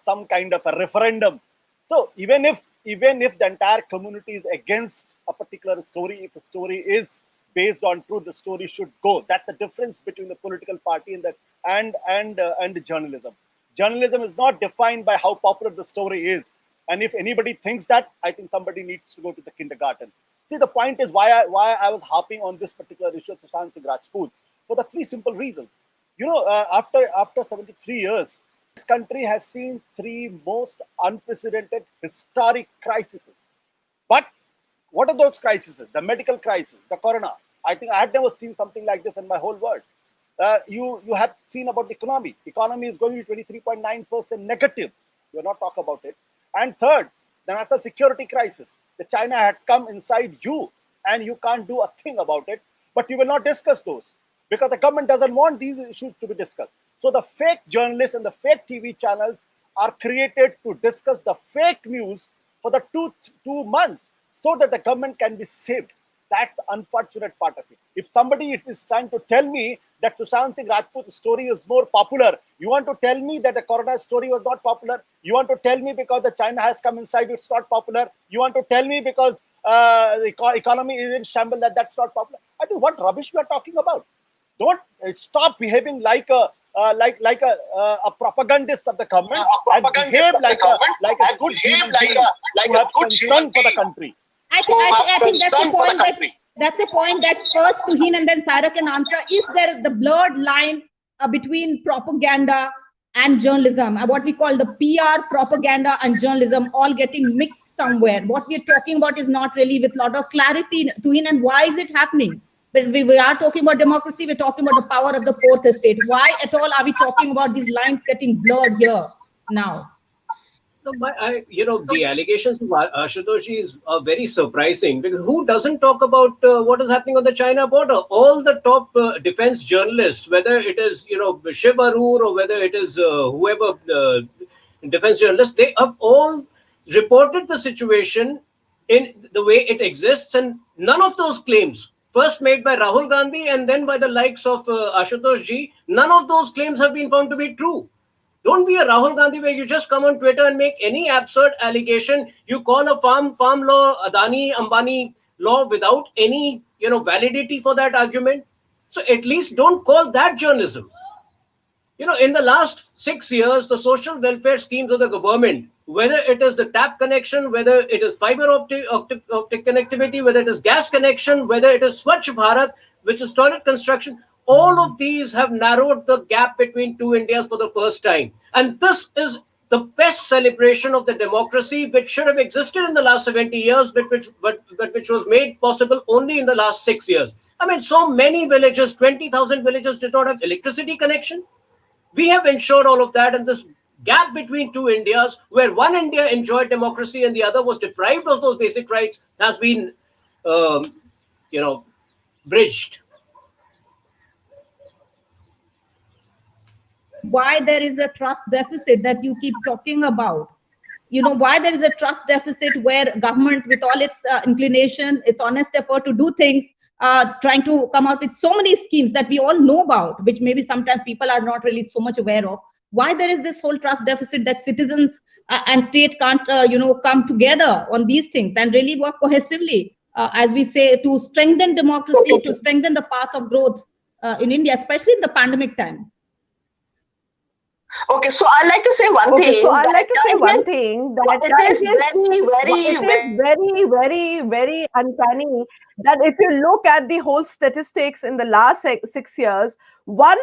some kind of a referendum. So even if the entire community is against a particular story, if a story is based on truth, the story should go. That's the difference between the political party and the journalism. Journalism is not defined by how popular the story is. And if anybody thinks that, I think somebody needs to go to the kindergarten. See, the point is why I was harping on this particular issue of Sushant Singh Rajput, for the three simple reasons. After 73 years, this country has seen three most unprecedented historic crises. But what are those crises? The medical crisis, the corona. I think I had never seen something like this in my whole world. You have seen about the economy. Economy is going to be 23.9% negative. We will not talk about it. And third, the national security crisis. The China had come inside you, and you can't do a thing about it. But you will not discuss those because the government doesn't want these issues to be discussed. So the fake journalists and the fake TV channels are created to discuss the fake news for the two months so that the government can be saved. That's the unfortunate part of it. If somebody is trying to tell me that Sushant Singh Rajput's story is more popular, you want to tell me that the corona story was not popular? You want to tell me because the China has come inside, it's not popular? You want to tell me because the economy is in shambles that's not popular? I think what rubbish we are talking about. Don't stop behaving like a propagandist of the government and behave like a good human being who have concern for the country. I think that's a point that first Tuhin and then Saira can answer. Is there the blurred line between propaganda and journalism, what we call the PR, propaganda, and journalism, all getting mixed somewhere. What we're talking about is not really with a lot of clarity to in, and why is it happening? But we are talking about democracy, we're talking about the power of the fourth estate. Why at all are we talking about these lines getting blurred here now? No, the allegations of Ashutosh is very surprising, because who doesn't talk about what is happening on the China border? All the top defense journalists, whether it is Shiv Arur or whether it is whoever defense journalists, they have all reported the situation in the way it exists, and none of those claims, first made by Rahul Gandhi and then by the likes of Ashutosh Ji, none of those claims have been found to be true. Don't be a Rahul Gandhi where you just come on Twitter and make any absurd allegation. You call a farm law Adani Ambani law without any validity for that argument. So at least don't call that journalism. In the last 6 years, the social welfare schemes of the government, whether it is the tap connection, whether it is fiber optic connectivity, whether it is gas connection, whether it is Swachh Bharat, which is toilet construction, all of these have narrowed the gap between two Indias for the first time. And this is the best celebration of the democracy which should have existed in the last 70 years, but which was made possible only in the last 6 years. I mean, so many villages, 20,000 villages did not have electricity connection. We have ensured all of that, and this gap between two Indias, where one India enjoyed democracy and the other was deprived of those basic rights, has been, bridged. Why there is a trust deficit that you keep talking about? Why there is a trust deficit where government, with all its inclination, its honest effort to do things, trying to come out with so many schemes that we all know about, which maybe sometimes people are not really so much aware of. Why there is this whole trust deficit that citizens and state can't, come together on these things and really work cohesively, as we say, to strengthen democracy, to strengthen the path of growth in India, especially in the pandemic time? Okay, so I like to say one thing. So I like to say one thing that it is very, very, very uncanny that if you look at the whole statistics in the last 6 years, 1%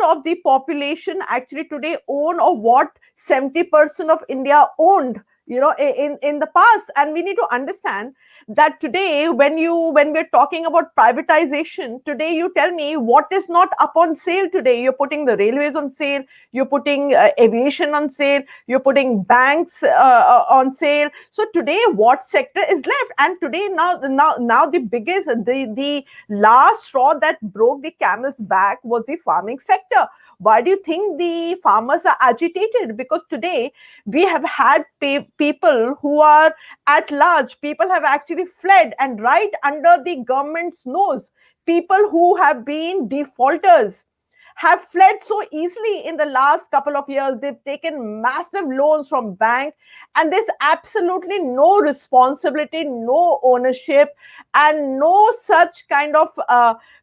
of the population actually today own or what 70% of India owned, in the past. And we need to understand that today, when we're talking about privatization, today you tell me what is not up on sale today. You're putting the railways on sale, you're putting aviation on sale, you're putting banks on sale. So today, what sector is left? And today, now the biggest, the last straw that broke the camel's back was the farming sector. Why do you think the farmers are agitated? Because today we have had people who are at large. People have actually fled, and right under the government's nose, people who have been defaulters have fled so easily in the last couple of years. They've taken massive loans from bank, and there's absolutely no responsibility, no ownership, and no such kind of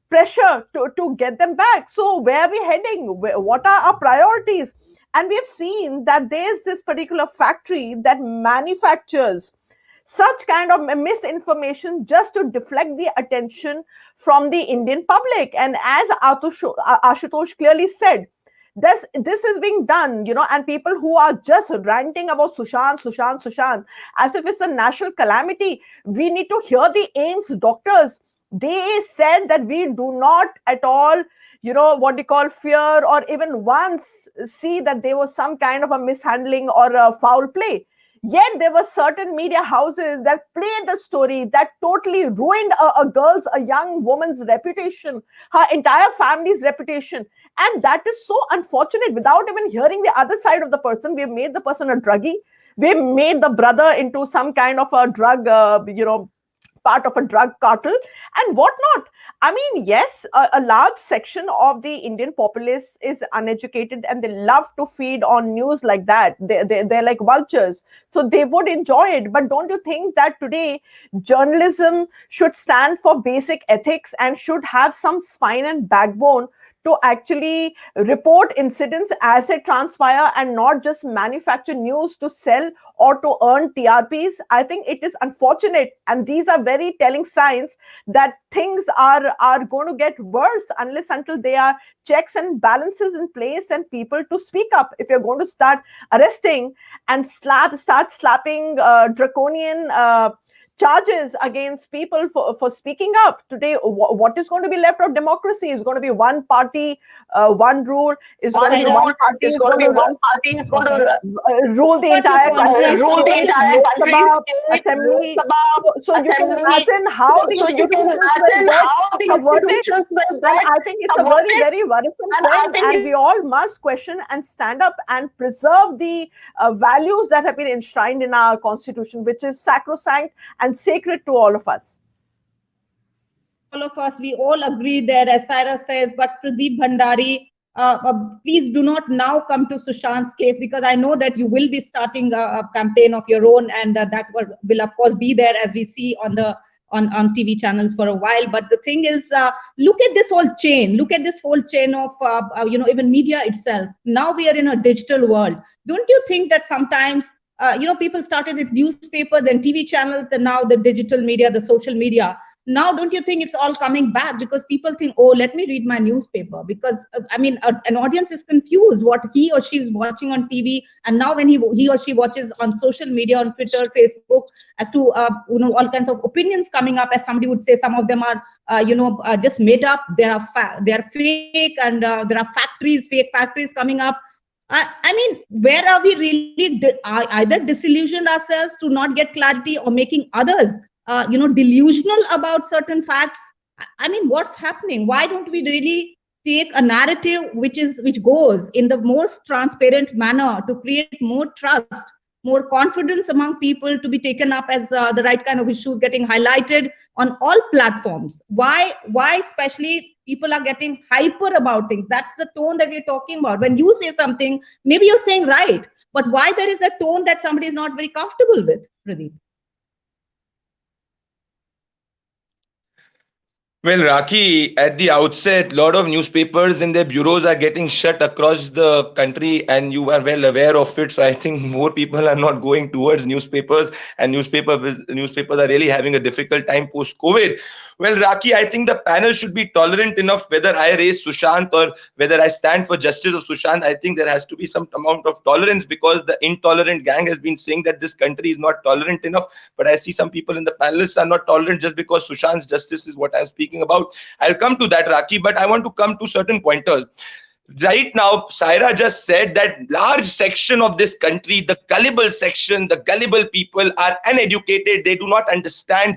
pressure to get them back. So where are we heading? What are our priorities? And we've seen that there's this particular factory that manufactures such kind of misinformation just to deflect the attention from the Indian public. And as Ashutosh clearly said, this is being done, and people who are just ranting about Sushant, as if it's a national calamity. We need to hear the AIIMS doctors. They said that we do not at all, fear or even once see that there was some kind of a mishandling or a foul play. Yet there were certain media houses that played the story that totally ruined a young woman's reputation, her entire family's reputation. And that is so unfortunate. Without even hearing the other side of the person, we've made the person a druggie. We've made the brother into some kind of a drug, part of a drug cartel and whatnot. I mean, yes, a large section of the Indian populace is uneducated and they love to feed on news like that. They're like vultures. So they would enjoy it. But don't you think that today journalism should stand for basic ethics and should have some spine and backbone to actually report incidents as they transpire and not just manufacture news to sell or to earn TRPs. I think it is unfortunate, and these are very telling signs that things are going to get worse unless until there are checks and balances in place and people to speak up. If you're going to start arresting and start slapping draconian charges against people for speaking up today, what is going to be left of democracy? Is going to be one party, one rule, is going to be one party, is going to rule the entire country, assembly. So you can imagine how the institutions were built. I think it's a very, very worrisome point, and we all must question and stand up and preserve the values that have been enshrined in our constitution, which is sacrosanct and sacred to all of us. All of us, we all agree there, as Saira says, but Pradeep Bhandari, please do not now come to Sushant's case, because I know that you will be starting a campaign of your own, and that will of course be there, as we see on TV channels for a while. But the thing is, look at this whole chain. Look at this whole chain of even media itself. Now we are in a digital world. Don't you think that sometimes people started with newspapers and TV channels, and now the digital media, the social media. Now, don't you think it's all coming back? Because people think, oh, let me read my newspaper. Because, an audience is confused what he or she is watching on TV. And now when he or she watches on social media, on Twitter, Facebook, as to, all kinds of opinions coming up, as somebody would say, some of them are, just made up. They are fake, and there are fake factories coming up. Where are we really either disillusioned ourselves to not get clarity, or making others, delusional about certain facts? What's happening? Why don't we really take a narrative which goes in the most transparent manner to create more trust, more confidence among people, to be taken up as the right kind of issues getting highlighted on all platforms? Why especially people are getting hyper about things? That's the tone that we're talking about. When you say something, maybe you're saying right, but why there is a tone that somebody is not very comfortable with, Pradeep? Well, Raki, at the outset, a lot of newspapers and their bureaus are getting shut across the country, and you are well aware of it. So I think more people are not going towards newspapers, and newspapers are really having a difficult time post-COVID. Well, Raki, I think the panel should be tolerant enough whether I raise Sushant or whether I stand for justice of Sushant. I think there has to be some amount of tolerance, because the intolerant gang has been saying that this country is not tolerant enough. But I see some people in the panelists are not tolerant just because Sushant's justice is what I'm speaking about. I'll come to that, Raki, but I want to come to certain pointers. Right now, Saira just said that large section of this country, the gullible section, the gullible people are uneducated. They do not understand,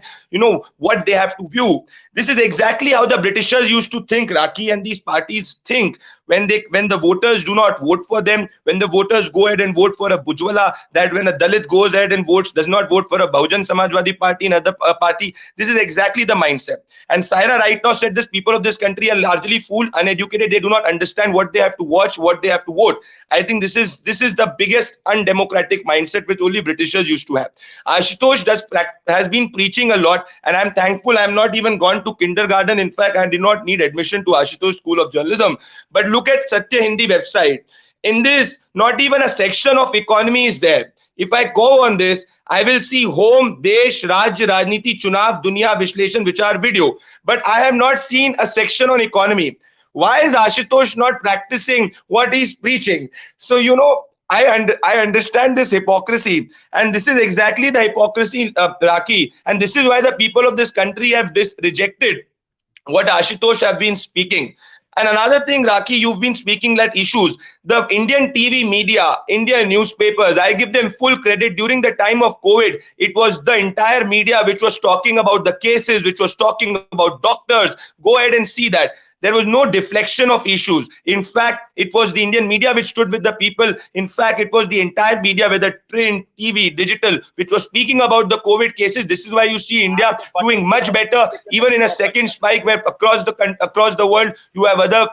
what they have to view. This is exactly how the Britishers used to think, Raki, and these parties think when the voters do not vote for them, when the voters go ahead and vote for a Bujwala, that when a Dalit goes ahead and does not vote for a Bahujan Samajwadi Party, another party. This is exactly the mindset. And Saira right now said this: people of this country are largely fooled, uneducated. They do not understand what they have to watch, what they have to vote. I think this is the biggest undemocratic mindset which only Britishers used to have. Ashutosh has been preaching a lot, and I'm thankful I'm not even gone to kindergarten. In fact, I did not need admission to Ashutosh School of Journalism. But look at Satya Hindi website. In this, not even a section of economy is there. If I go on this, I will see Home, Desh, Rajya, Rajniti, Chunav, Dunya, Vishleshan, which are video. But I have not seen a section on economy. Why is Ashutosh not practicing what he's preaching? So, I understand this hypocrisy, and this is exactly the hypocrisy, Raki, and this is why the people of this country have rejected what Ashutosh have been speaking. And another thing, Raki, you've been speaking like issues. The Indian TV media, Indian newspapers, I give them full credit. During the time of COVID, it was the entire media which was talking about the cases, which was talking about doctors. Go ahead and see that. There was no deflection of issues. In fact, it was the Indian media which stood with the people. In fact, it was the entire media, whether print, TV, digital, which was speaking about the COVID cases. This is why you see India doing much better, even in a second spike, where across the world you have other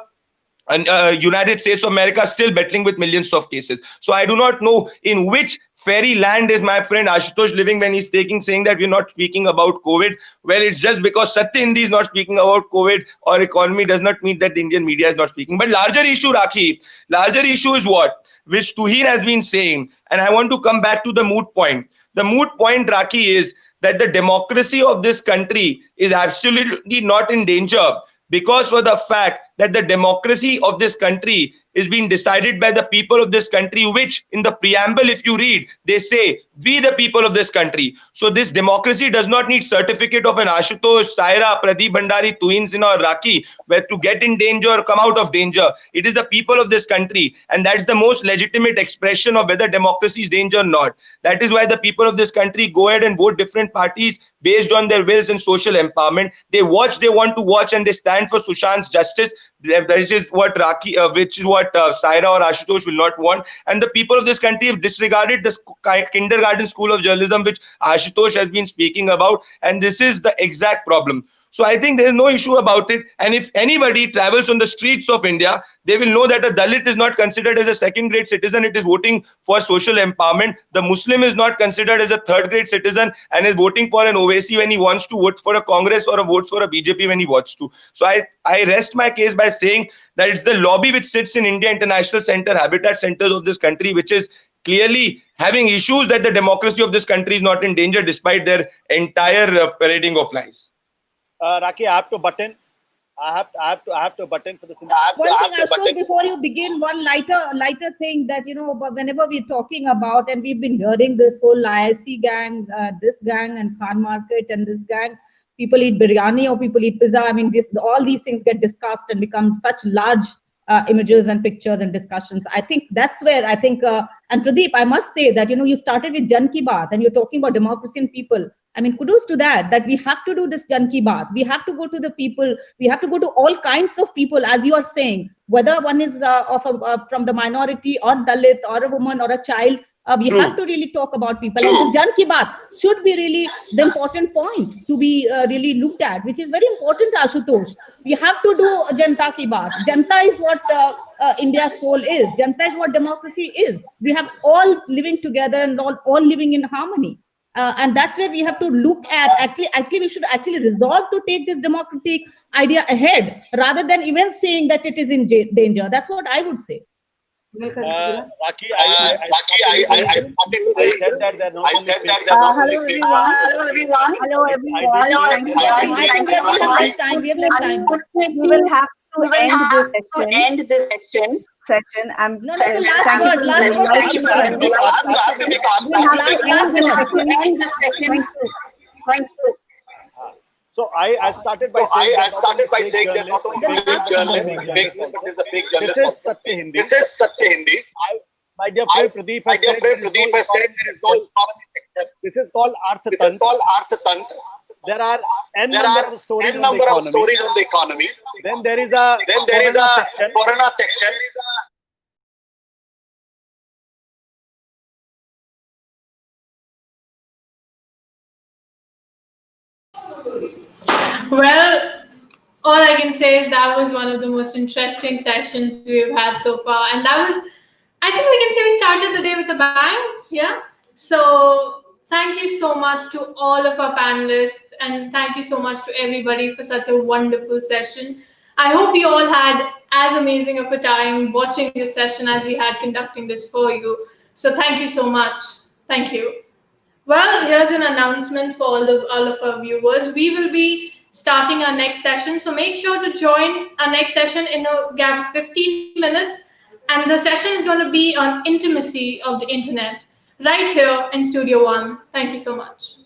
and United States of America still battling with millions of cases. So I do not know in which fairy land is my friend Ashutosh living when he's saying that we're not speaking about COVID. Well, it's just because Satya Hindi is not speaking about COVID or economy does not mean that the Indian media is not speaking. But larger issue, Rakhi, larger issue is what? Which Tuhin has been saying. And I want to come back to the moot point. The moot point, Rakhi, is that the democracy of this country is absolutely not in danger, because for the fact that the democracy of this country is being decided by the people of this country, which in the preamble, if you read, they say, we the people of this country. So this democracy does not need certificate of an Ashutosh, Saira, Pradeep Bhandari, Tuhin Sinha or Rakhi, where to get in danger or come out of danger. It is the people of this country. And that's the most legitimate expression of whether democracy is danger or not. That is why the people of this country go ahead and vote different parties based on their wills and social empowerment. They watch, they want to watch, and they stand for Sushant's justice. Which is what Saira or Ashutosh will not want. And the people of this country have disregarded the kindergarten school of journalism, which Ashutosh has been speaking about. And this is the exact problem. So I think there is no issue about it. And if anybody travels on the streets of India, they will know that a Dalit is not considered as a second-grade citizen. It is voting for social empowerment. The Muslim is not considered as a third-grade citizen and is voting for an Owaisi when he wants to, vote for a Congress or a vote for a BJP when he wants to. So I rest my case by saying that it's the lobby which sits in India International Center, habitat centers of this country, which is clearly having issues that the democracy of this country is not in danger despite their entire parading of lies. Rakhi, I have to button. I have to button for the. One thing, Ashok, before you begin, one lighter thing that, you know, whenever we're talking about, and we've been hearing this whole ISC gang, this gang and Khan Market and this gang, people eat biryani or people eat pizza. I mean, all these things get discussed and become such large images and pictures and discussions. I think that's where I think, and Pradeep, I must say that, you know, you started with Jan Ki Baat and you're talking about democracy and people. I mean, kudos to that we have to do this Jan Ki Baat. We have to go to the people. We have to go to all kinds of people, as you are saying, whether one is from the minority or Dalit or a woman or a child. We have to really talk about people. And the Jan Ki Baat should be really the important point to be really looked at, which is very important, Ashutosh. We have to do Janta Ki Baat. Janta is what India's soul is. Janta is what democracy is. We have all living together and all living in harmony. And that's where we have to look at, actually we should actually resolve to take this democratic idea ahead rather than even saying that it is in danger. That's what I would say. Rakhi, I said that there are not only Hello everyone. We have less time. We will have to end this section. I'm Thank you. So I started by saying that not only big journalism, but there's a big journalism. This is Satya Hindi. My dear friend Pradeep has said there is no economy sector. This is called Arthatantra. There are n number of stories on the economy. Then there is a foreigner section. Well, all I can say is that was one of the most interesting sessions we've had so far. And that was, I think we can say we started the day with a bang. Yeah. So thank you so much to all of our panelists. And thank you so much to everybody for such a wonderful session. I hope you all had as amazing of a time watching this session as we had conducting this for you. So thank you so much. Thank you. Well, here's an announcement for all of our viewers. We will be starting our next session. So make sure to join our next session in a gap of 15 minutes. And the session is going to be on intimacy of the internet right here in Studio One. Thank you so much.